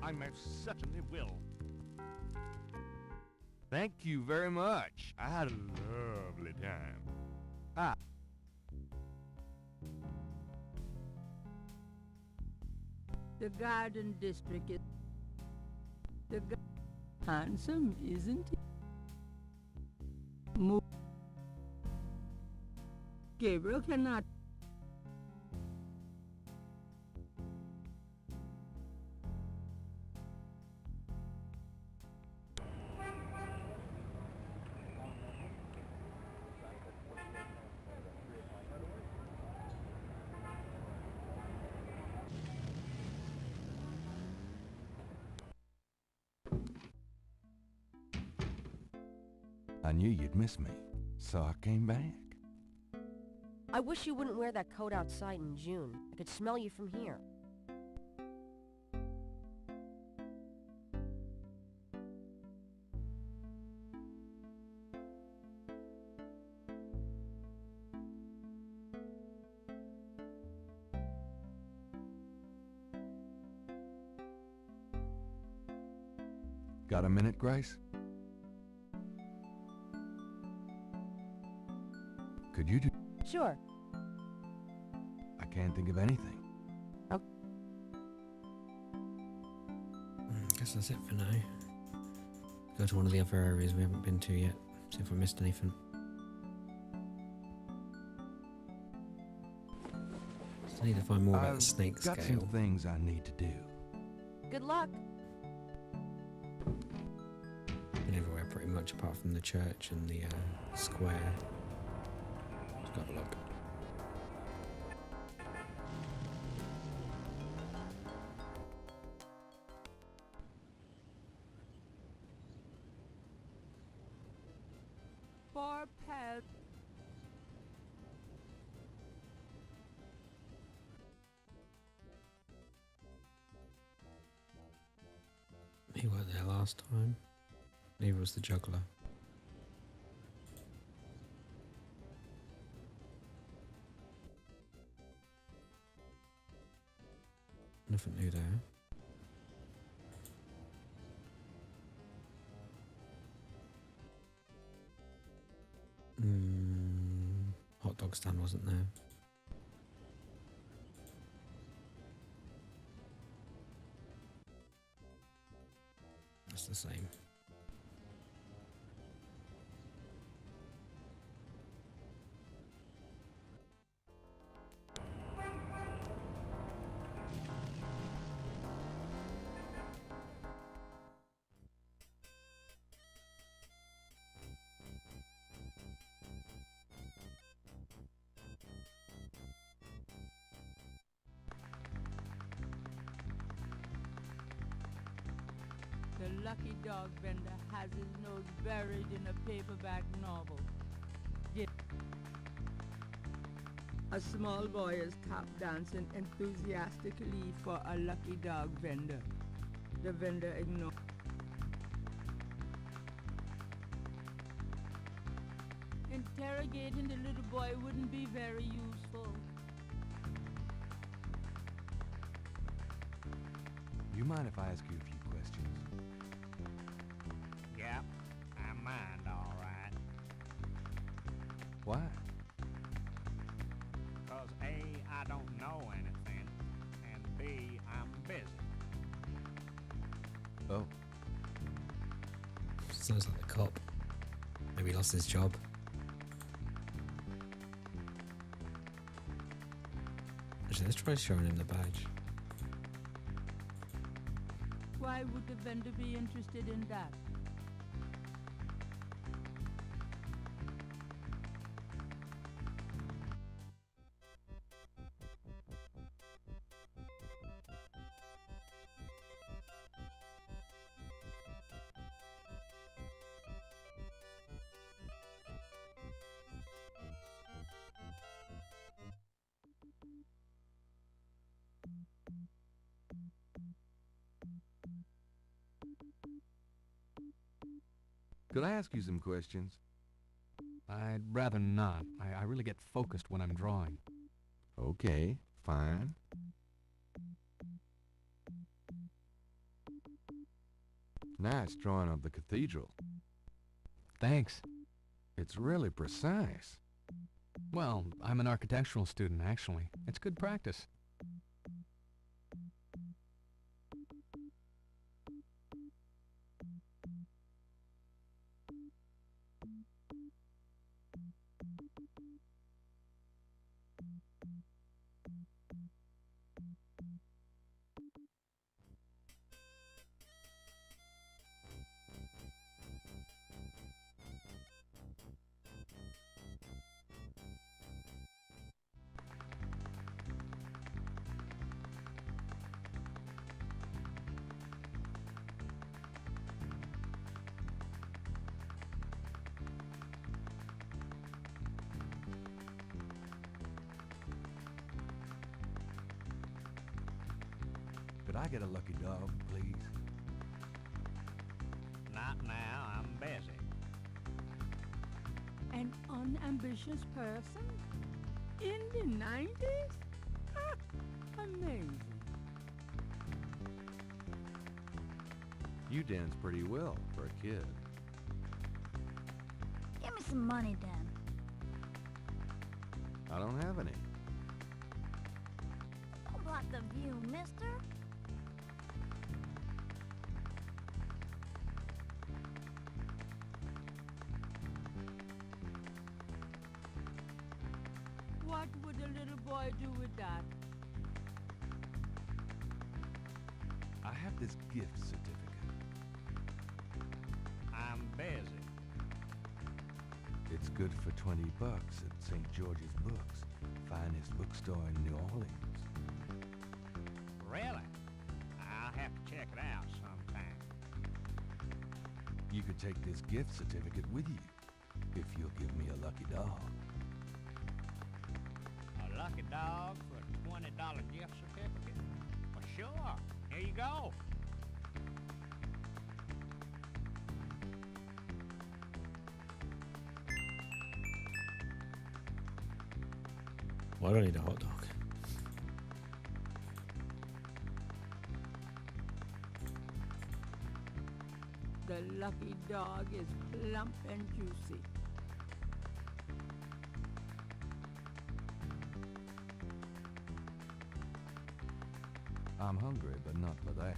I most certainly will. Thank you very much. I had a lovely time. Ah. The Garden District is... handsome, isn't it? Gabriel cannot... I knew you'd miss me, so I came back. I wish you wouldn't wear that coat outside in June. I could smell you from here. Got a minute, Grace? Could you do... Sure. I can't think of anything. Guess that's it for now. Go to one of the other areas we haven't been to yet. See if I missed anything. Just need to find more about the snake got scale. some things I need to do. Good luck. Been everywhere pretty much apart from the church and the square. Let's go have a look. For pets. He wasn't there last time. Neither was the juggler. Nothing new there. Hot dog stand wasn't there. That's the same. The lucky dog vendor has his nose buried in a paperback novel. A small boy is tap dancing enthusiastically for a lucky dog vendor. The vendor ignores. Interrogating the little boy wouldn't be very useful. You mind if I ask you a few questions? Yep, I mind all right. Why? 'Cause A, I don't know anything, and B, I'm busy. Oh. Sounds like the cop. Maybe he lost his job. Actually, let's try showing him the badge. Why would the vendor be interested in that? Could I ask you some questions? I'd rather not. I really get focused when I'm drawing. Okay, fine. Nice drawing of the cathedral. Thanks. It's really precise. Well, I'm an architectural student, actually. It's good practice. Could I get a lucky dog, please? Not now, I'm busy. An unambitious person? In the 90s? Ah, amazing. You dance pretty well for a kid. Give me some money, Dan. I don't have any. Don't block the view, mister. What would a little boy do with that? I have this gift certificate. I'm busy. It's good for $20 at St. George's Books, finest bookstore in New Orleans. Really? I'll have to check it out sometime. You could take this gift certificate with you, if you'll give me a lucky dog. A lucky dog for a $20 gift certificate? Well, sure. Here you go. Why do I need a hot dog? The lucky dog is plump and juicy. I'm hungry, but not for that.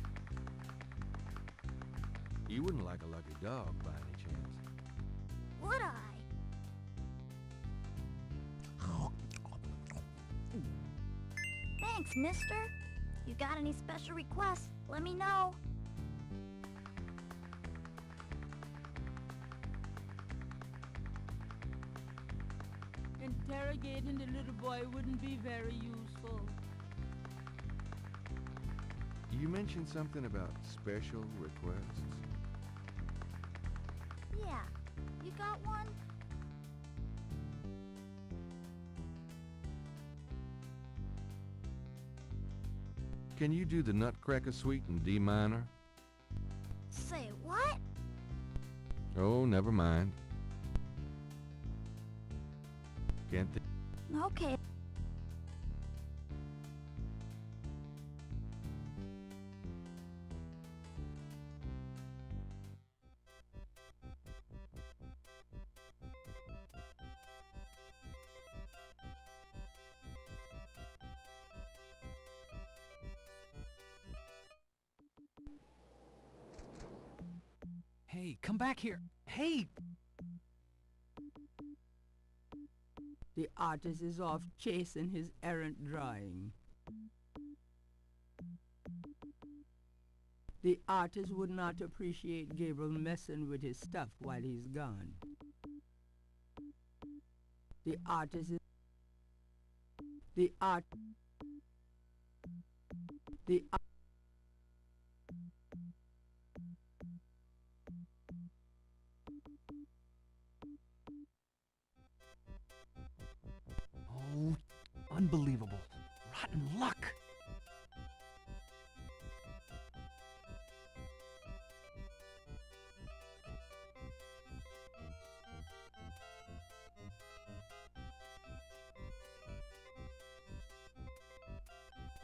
You wouldn't like a lucky dog by any chance. Would I? Thanks, mister. You got any special requests, let me know. Interrogating the little boy wouldn't be very useful. You mentioned something about special requests. Yeah, you got one? Can you do the Nutcracker Suite in D minor? Say what? Oh, never mind. Can't think. Okay. Hey, come back here. Hey! The artist is off chasing his errant drawing. The artist would not appreciate Gabriel messing with his stuff while he's gone. The artist is... The art... The art... Oh, unbelievable. Rotten luck.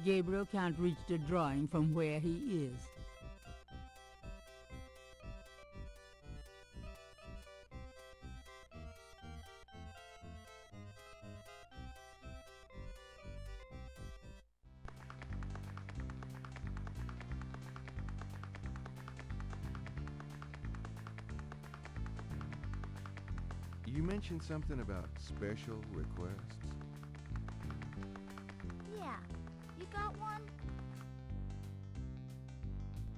Gabriel can't reach the drawing from where he is. You mentioned something about special requests. Yeah, you got one?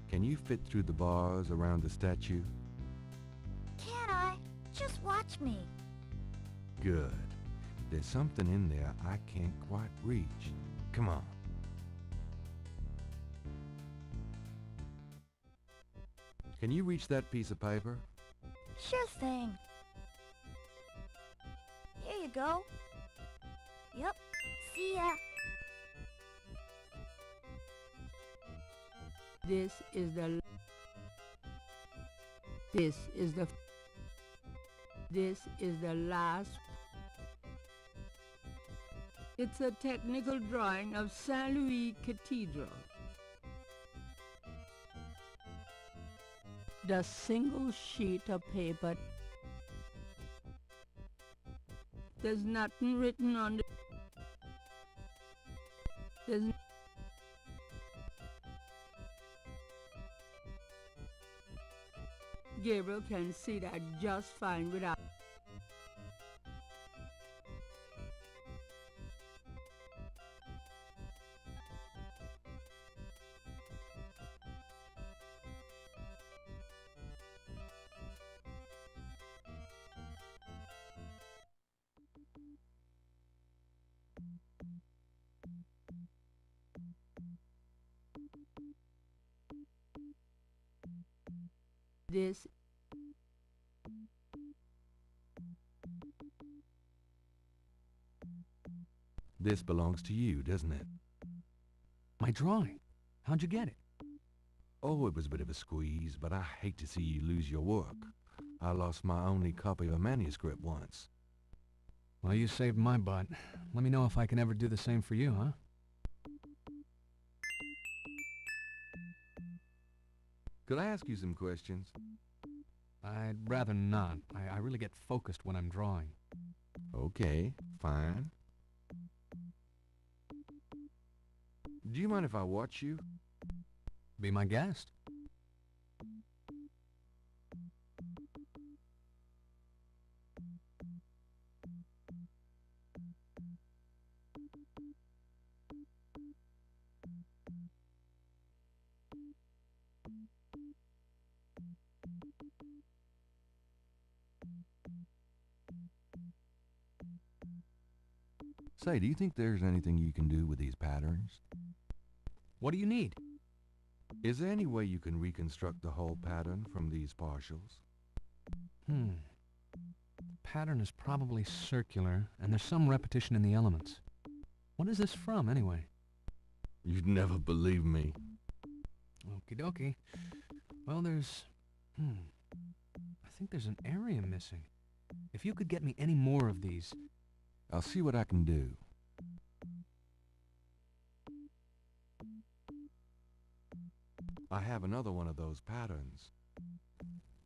Can you fit through the bars around the statue? Can I? Just watch me. Good. There's something in there I can't quite reach. Come on. Can you reach that piece of paper? Sure thing. Here you go. Yep. See ya. This is the last. It's a technical drawing of Saint Louis Cathedral. The single sheet of paper. There's nothing written on the There's Gabriel can see that just fine without... This This belongs to you, doesn't it? My drawing. How'd you get it? Oh, it was a bit of a squeeze, but I hate to see you lose your work. I lost my only copy of a manuscript once. Well, you saved my butt. Let me know if I can ever do the same for you, huh? Could I ask you some questions? I'd rather not. I really get focused when I'm drawing. Okay, fine. Do you mind if I watch you? Be my guest. Say, do you think there's anything you can do with these patterns? What do you need? Is there any way you can reconstruct the whole pattern from these partials? The pattern is probably circular, and there's some repetition in the elements. What is this from, anyway? You'd never believe me. Okie dokie. Well, there's... I think there's an area missing. If you could get me any more of these... I'll see what I can do. I have another one of those patterns.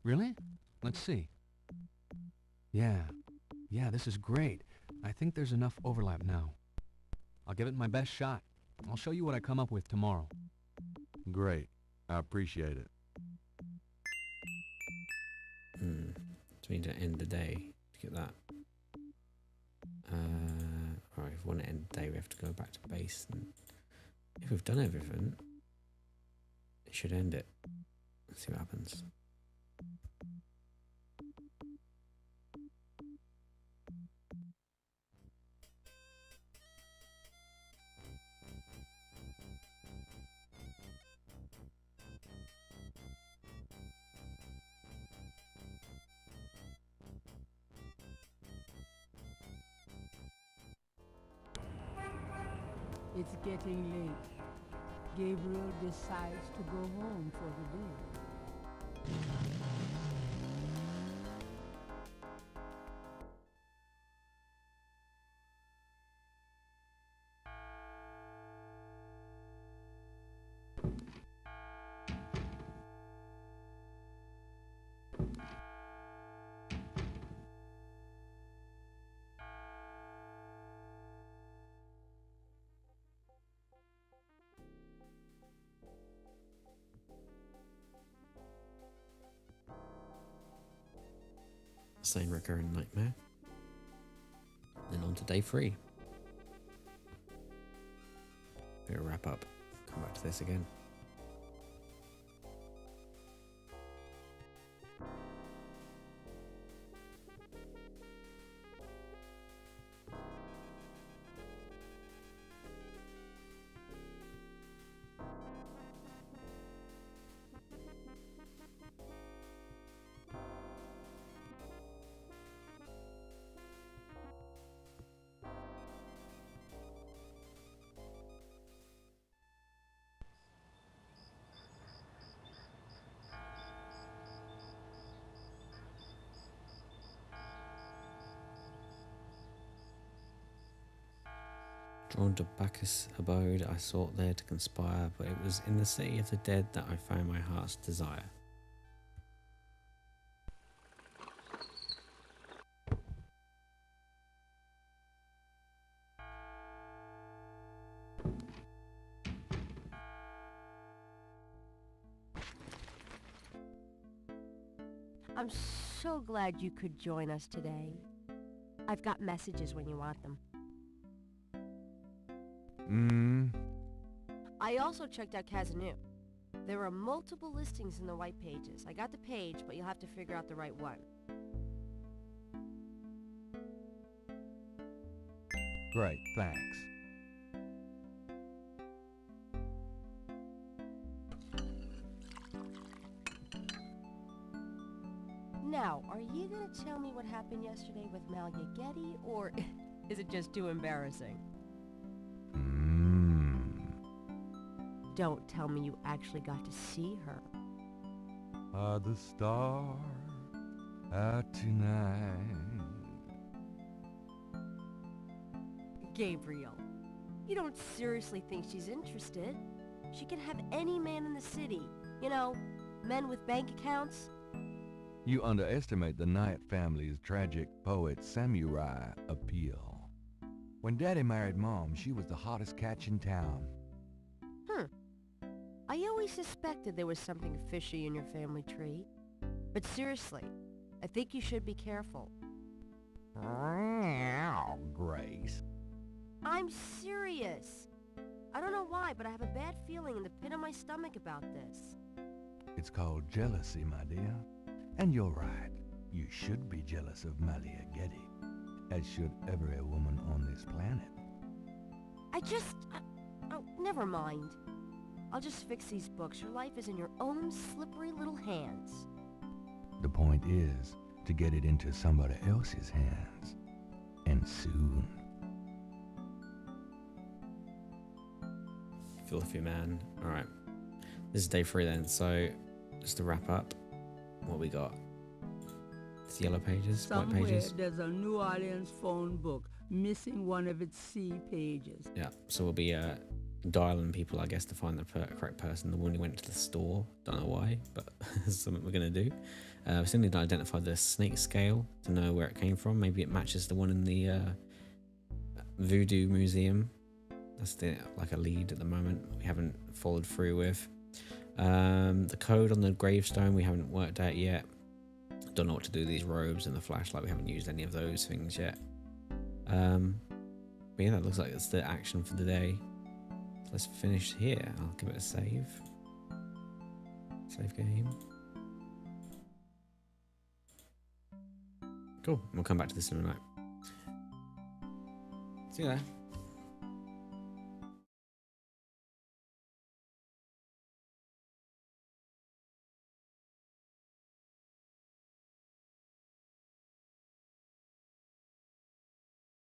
Really? Let's see. Yeah, this is great. I think there's enough overlap now. I'll give it my best shot. I'll show you what I come up with tomorrow. Great. I appreciate it. So we need to end the day to get that. Alright, if we want to end the day, we have to go back to base. And if we've done everything, it should end it. Let's see what happens. It's getting late. Gabriel decides to go home for the day. Same recurring nightmare. Then on to day 3. We'll wrap up. Come back to this again. Drawn to Bacchus' abode, I sought there to conspire, but it was in the city of the dead that I found my heart's desire. I'm so glad you could join us today. I've got messages when you want them. I also checked out Kazanu. There are multiple listings in the white pages. I got the page, but you'll have to figure out the right one. Great, thanks. Now, are you gonna tell me what happened yesterday with Malia Getty, or is it just too embarrassing? Don't tell me you actually got to see her. Are the stars out tonight? Gabriel, you don't seriously think she's interested? She can have any man in the city. You know, men with bank accounts. You underestimate the Knight family's tragic poet samurai appeal. When Daddy married Mom, she was the hottest catch in town. I always suspected there was something fishy in your family tree. But seriously, I think you should be careful. Grace. I'm serious. I don't know why, but I have a bad feeling in the pit of my stomach about this. It's called jealousy, my dear. And you're right. You should be jealous of Malia Getty, as should every woman on this planet. Oh, never mind. I'll just fix these books. Your life is in your own slippery little hands. The point is to get it into somebody else's hands. And soon. Filthy man. Alright. This is day 3 then, so just to wrap up, what we got? It's yellow pages, white Somewhere pages. there's a New Orleans phone book missing one of its C pages. Yeah, so we'll be dialing people, I guess, to find the correct person. The one who went to the store, don't know why, but it's something we're going to do. We still need to identify the snake scale to know where it came from. Maybe it matches the one in the Voodoo Museum. That's like a lead at the moment we haven't followed through with. The code on the gravestone we haven't worked out yet. Don't know what to do with these robes and the flashlight. We haven't used any of those things yet. But yeah, that looks like it's the action for the day. So let's finish here. I'll give it a save. Save game. Cool. We'll come back to this in a minute. See you there.